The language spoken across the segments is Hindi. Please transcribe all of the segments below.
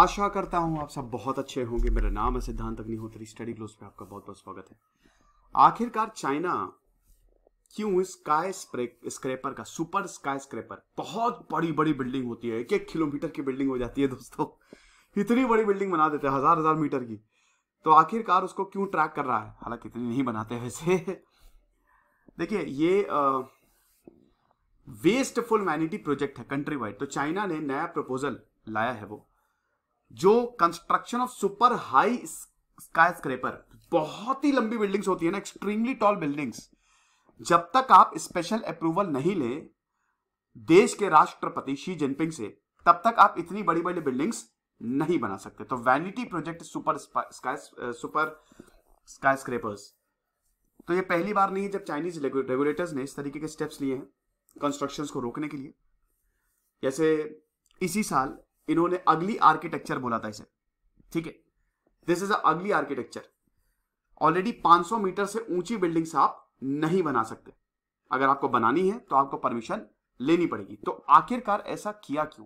आशा करता हूं आप सब बहुत अच्छे होंगे। मेरा नाम है सिद्धांत अग्निहोत्री। स्टडी ग्लोस पे आपका बहुत बहुत स्वागत है। आखिरकार चाइना क्यों स्काई स्क्रैपर का सुपर स्काई स्क्रैपर, बहुत बड़ी बड़ी बिल्डिंग होती है, 1-1 किलोमीटर की बिल्डिंग हो जाती है दोस्तों, इतनी बड़ी बिल्डिंग बना देते हैं, हजार हजार मीटर की। तो आखिरकार उसको क्यों ट्रैक कर रहा है? हालांकि इतनी नहीं बनाते वैसे। देखिए, ये वेस्टफुल वैनिटी प्रोजेक्ट है कंट्री वाइड। तो चाइना ने नया प्रपोजल लाया है, वो जो construction of super high sky scraper, बहुत ही लंबी बिल्डिंग्स होती है ना, एक्सट्रीमली टॉल बिल्डिंग्स। जब तक आप स्पेशल अप्रूवल नहीं ले देश के राष्ट्रपति शी जिनपिंग से, तब तक आप इतनी बड़ी बड़ी बिल्डिंग्स नहीं बना सकते। तो vanity project super sky scrapers, तो ये पहली बार नहीं है जब चाइनीज रेगुलेटर्स ने इस तरीके के स्टेप्स लिए हैं कंस्ट्रक्शंस को रोकने के लिए। जैसे इसी साल इन्होंने अगली आर्किटेक्चर बोला था इसे, ठीक है, दिस इज अ अगली आर्किटेक्चर। ऑलरेडी 500 मीटर से ऊंची बिल्डिंग्स आप नहीं बना सकते। अगर आपको बनानी है तो आपको परमिशन लेनी पड़ेगी। तो आखिरकार ऐसा किया क्यों?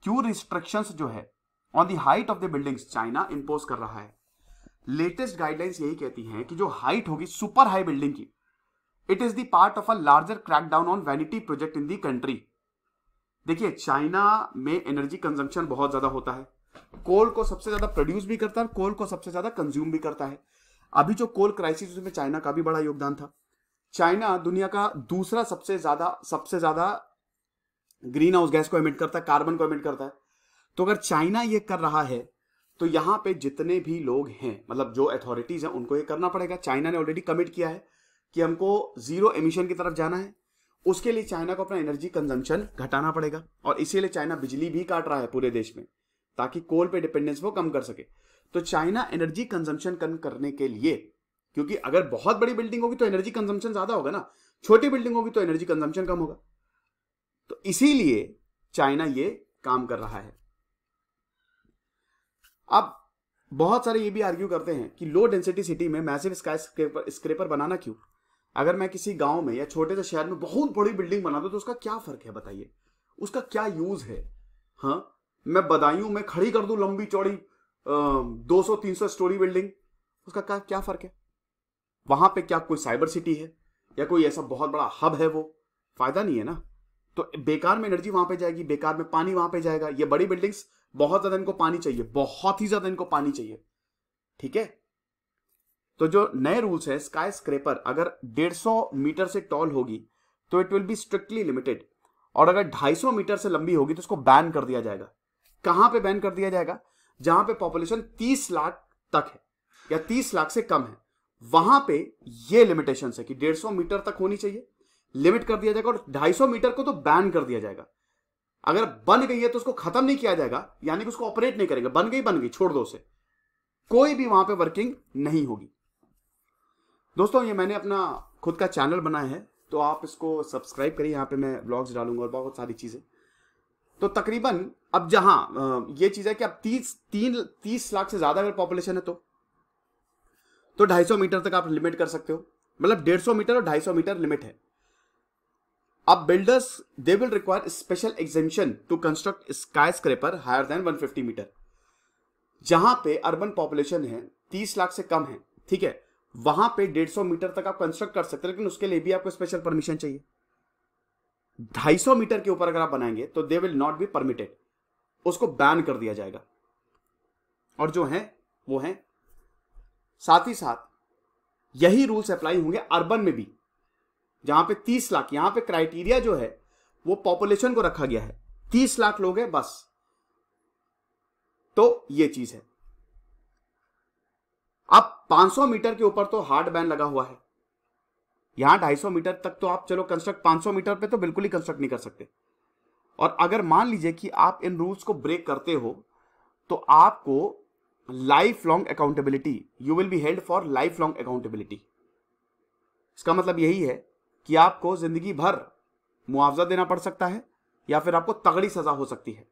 क्यों रिस्ट्रिक्शंस जो है on the height of the buildings China impose कर रहा है? लेटेस्ट गाइडलाइंस यही कहती हैं कि जो हाइट होगी सुपर हाई बिल्डिंग की, it is the part of a larger crackdown on vanity project in the country. देखिए, चाइना में एनर्जी कंजम्पशन बहुत ज्यादा होता है। कोल को सबसे ज्यादा प्रोड्यूस भी करता है, कोल को सबसे ज्यादा कंज्यूम भी करता है। अभी जो कोल क्राइसिस, उसमें चाइना का भी बड़ा योगदान था। चाइना दुनिया का दूसरा सबसे ज्यादा ग्रीन हाउस गैस को एमिट करता है, कार्बन को एमिट करता है। तो अगर चाइना ये कर रहा है तो यहां पे जितने भी लोग हैं, मतलब जो अथॉरिटीज हैं, उनको ये करना पड़ेगा। चाइना ने ऑलरेडी कमिट किया है कि हमको जीरो एमिशन की तरफ जाना है। उसके लिए चाइना को अपना एनर्जी कंजम्पशन घटाना पड़ेगा, और इसीलिए चाइना बिजली भी काट रहा है पूरे देश में, ताकि कोल पे डिपेंडेंस वो कम कर सके। तो चाइना एनर्जी कंजम्पशन कम करने के लिए, क्योंकि अगर बहुत बड़ी बिल्डिंग होगी तो एनर्जी कंजम्पशन ज्यादा होगा ना, छोटी बिल्डिंग होगी तो एनर्जी कंजम्पशन कम होगा। तो इसीलिए चाइना ये काम कर रहा है। अब बहुत सारे ये भी आर्ग्यू करते हैं कि लो डेंसिटी सिटी में मैसिव स्काई स्क्रैपर बनाना क्यों? अगर मैं किसी गांव में या छोटे से शहर में बहुत बड़ी बिल्डिंग बना दूं तो उसका क्या फर्क है, बताइए? उसका क्या यूज है? हाँ, मैं बदायूं में खड़ी कर दूं लंबी चौड़ी 200-300 स्टोरी बिल्डिंग, उसका क्या फर्क है? वहां पे क्या कोई साइबर सिटी है या कोई ऐसा बहुत बड़ा हब है? वो फायदा नहीं है ना। तो बेकार में एनर्जी वहां पे जाएगी, बेकार में पानी वहां पे जाएगा। ये बड़ी बिल्डिंग्स बहुत ज्यादा इनको पानी चाहिए, बहुत ही ज्यादा इनको पानी चाहिए, ठीक है। तो जो नए रूल्स है, स्काई स्क्रैपर अगर 150 मीटर से टॉल होगी तो it will be strictly limited, और अगर 250 मीटर से लंबी होगी तो उसको बैन कर दिया जाएगा। कहां पे बैन कर दिया जाएगा? जहां पे पॉपुलेशन 30 लाख तक है या 30 लाख से कम है, वहां पे ये लिमिटेशन है कि 150 मीटर तक होनी चाहिए, लिमिट कर दिया जाएगा। और 250 मीटर को तो बैन कर दिया जाएगा। अगर बन गई है तो उसको खत्म नहीं किया जाएगा, यानी कि उसको ऑपरेट नहीं करेंगे। बन गई, छोड़ दो उसे, कोई भी वहां पे वर्किंग नहीं होगी। दोस्तों, ये मैंने अपना खुद का चैनल बनाया है, तो आप इसको सब्सक्राइब करिए। यहाँ पे मैं व्लॉग्स डालूंगा और बहुत सारी चीजें। तो तकरीबन अब जहां ये चीज है कि अब 30 लाख से ज्यादा अगर पॉपुलेशन है तो 250 मीटर तक आप लिमिट कर सकते हो। मतलब 150 मीटर और 250 मीटर लिमिट है। अब builders they will require special exemption to construct skyscraper higher than 150 metre. जहां पे अर्बन पॉपुलेशन है 30 लाख से कम है, ठीक है, वहां पे 150 मीटर तक आप कंस्ट्रक्ट कर सकते हैं, लेकिन उसके लिए भी आपको स्पेशल परमिशन चाहिए। 250 मीटर के ऊपर अगर आप बनाएंगे तो they will not be permitted, उसको बैन कर दिया जाएगा। और जो है वो है, साथ ही साथ यही रूल्स अप्लाई होंगे अर्बन में भी, जहां पे 30 लाख, यहां पे क्राइटेरिया जो है वो पॉपुलेशन को रखा गया है, 30 लाख लोग हैं बस। तो ये चीज है। अब 500 मीटर के ऊपर तो हार्ड बैन लगा हुआ है। यहां 250 मीटर तक तो आप चलो कंस्ट्रक्ट, 500 मीटर पे तो बिल्कुल ही कंस्ट्रक्ट नहीं कर सकते। और अगर मान लीजिए कि आप इन रूल्स को ब्रेक करते हो तो आपको life long accountability, you will be held for life long accountability. इसका मतलब यही है कि आपको जिंदगी भर मुआवजा देना पड़ सकता है या फिर आपको तगड़ी सजा हो सकती है।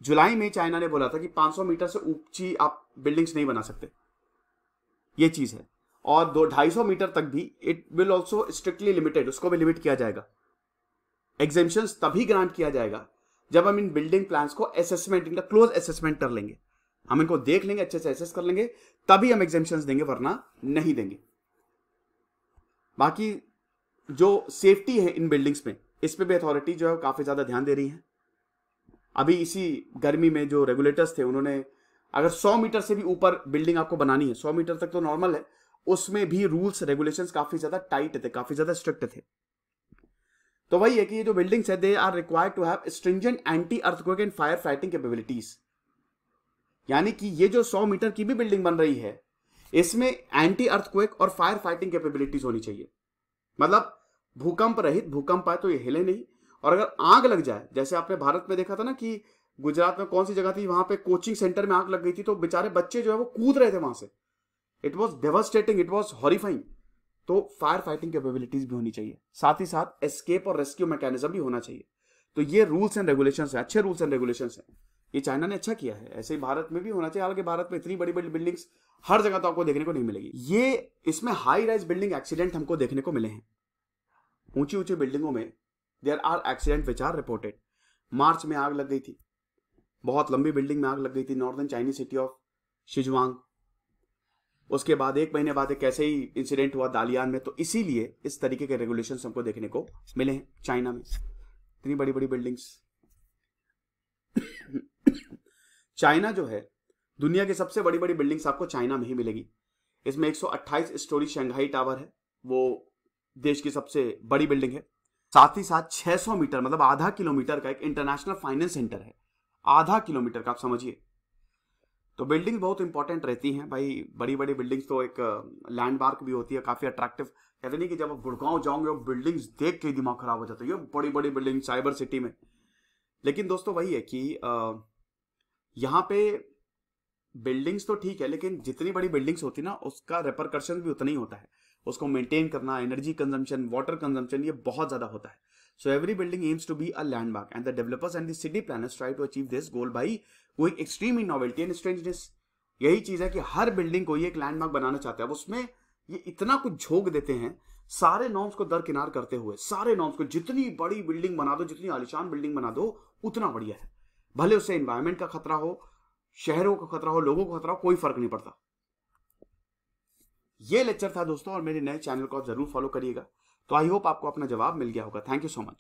जुलाई में चाइना ने बोला था कि 500 मीटर से ऊंची आप बिल्डिंग्स नहीं बना सकते, ये चीज है। और 250 मीटर तक भी it will also strictly limited, उसको भी लिमिट किया जाएगा। एग्जेम्पशंस तभी ग्रांट किया जाएगा जब हम इन बिल्डिंग प्लान्स को असेसमेंट, इनका क्लोज असेसमेंट कर लेंगे, हम इनको देख लेंगे, अच्छे से असेस कर लेंगे, तभी हम एग्जेम्पशंस देंगे, वरना नहीं देंगे। बाकी जो सेफ्टी है इन बिल्डिंग्स में, इस पे भी अथॉरिटी जो है काफी ज्यादा ध्यान दे रही है। अभी इसी गर्मी में जो रेगुलेटर्स थे, उन्होंने अगर 100 मीटर से भी ऊपर बिल्डिंग आपको बनानी है, 100 मीटर तक तो नॉर्मल है, उसमें भी रूल्स रेगुलेशंस काफी ज्यादा टाइट थे, काफी ज्यादा स्ट्रिक्ट थे। तो वही है कि ये जो बिल्डिंग्स है, they are required to have stringent anti earthquake and fire fighting capabilities. यानी कि ये जो 100 मीटर की भी बिल्डिंग बन रही है, इसमें एंटी अर्थक्वेक और फायर फाइटिंग कैपेबिलिटीज होनी चाहिए। मतलब भूकंप रहित, भूकंप आए तो ये हिले नहीं, और अगर आग लग जाए, जैसे आपने भारत में देखा था ना कि गुजरात में कौन सी जगह थी, वहां पे कोचिंग सेंटर में आग लग गई थी, तो बेचारे बच्चे जो है वो कूद रहे थे वहां से। It was devastating, it was horrifying. तो फायर फाइटिंग कैपेबिलिटीज भी होनी चाहिए, साथ ही साथ एस्केप और रेस्क्यू मैकेनिज्म भी होना चाहिए। तो ये रूल्स एंड रेगुलेशंस है, अच्छे रूल्स एंड रेगुलेशंस है। ये चाइना ने अच्छा किया है, ऐसे ही भारत में भी होना चाहिए। हालांकि भारत में इतनी बड़ी बड़ी बिल्डिंग्स हर जगह तो आपको देखने को नहीं मिलेगी। ये इसमें हाई राइज बिल्डिंग एक्सीडेंट हमको देखने को मिले हैं। ऊंची ऊंची बिल्डिंगों में there are accident which are reported. मार्च में आग लग गई थी, बहुत लंबी बिल्डिंग में आग लग गई थी, नॉर्दर्न चाइनीज सिटी ऑफ शिजुआंग। उसके बाद 1 महीने बाद एक ऐसे ही इंसिडेंट हुआ दालियान में। तो इसीलिए इस तरीके के रेगुलेशंस हमको देखने को मिले हैं चाइना में, इतनी बड़ी बड़ी बिल्डिंग्स। चाइना जो है, दुनिया की सबसे बड़ी बड़ी बिल्डिंग्स आपको चाइना में ही मिलेगी। इसमें 128 स्टोरी शंघाई टावर है, वो देश की सबसे बड़ी बिल्डिंग है। साथ ही साथ 600 मीटर मतलब आधा किलोमीटर का एक इंटरनेशनल फाइनेंस सेंटर है, आधा किलोमीटर का, आप समझिए। तो बिल्डिंग बहुत इंपॉर्टेंट रहती हैं भाई। बड़ी बड़ी बिल्डिंग्स तो एक लैंडमार्क भी होती है, काफी अट्रैक्टिव। कहते नहीं कि जब आप गुड़गांव जाओगे और बिल्डिंग्स देख के दिमाग खराब हो जाता है, ये बड़ी बड़ी बिल्डिंग साइबर सिटी में। लेकिन दोस्तों वही है कि यहाँ पे बिल्डिंग्स तो ठीक है, लेकिन जितनी बड़ी बिल्डिंग्स होती है ना, उसका रेपरकशन भी उतना ही होता है। उसको मेंटेन करना, एनर्जी कंजम्पशन, वाटर कंजम्पशन, ये बहुत ज्यादा होता है। So every building aims to be a landmark and the developers and the city planners try to achieve this goal by going extreme in novelty and strangeness. यही चीज है कि हर बिल्डिंग को ये एक लैंडमार्क बनाना चाहते हैं। अब उसमें ये इतना कुछ झोंक देते हैं, सारे नॉर्म्स को दरकिनार करते हुए, सारे नॉर्म्स को, जितनी बड़ी बिल्डिंग बना दो, जितनी आलिशान बिल्डिंग बना दो, उतना बढ़िया है। भले उससे एनवायरमेंट का खतरा हो, शहरों का खतरा हो, लोगों का खतरा हो, कोई फर्क नहीं पड़ता। ये लेक्चर था दोस्तों, और मेरे नए चैनल को आप जरूर फॉलो करिएगा। तो आई होप आपको अपना जवाब मिल गया होगा। Thank you so much.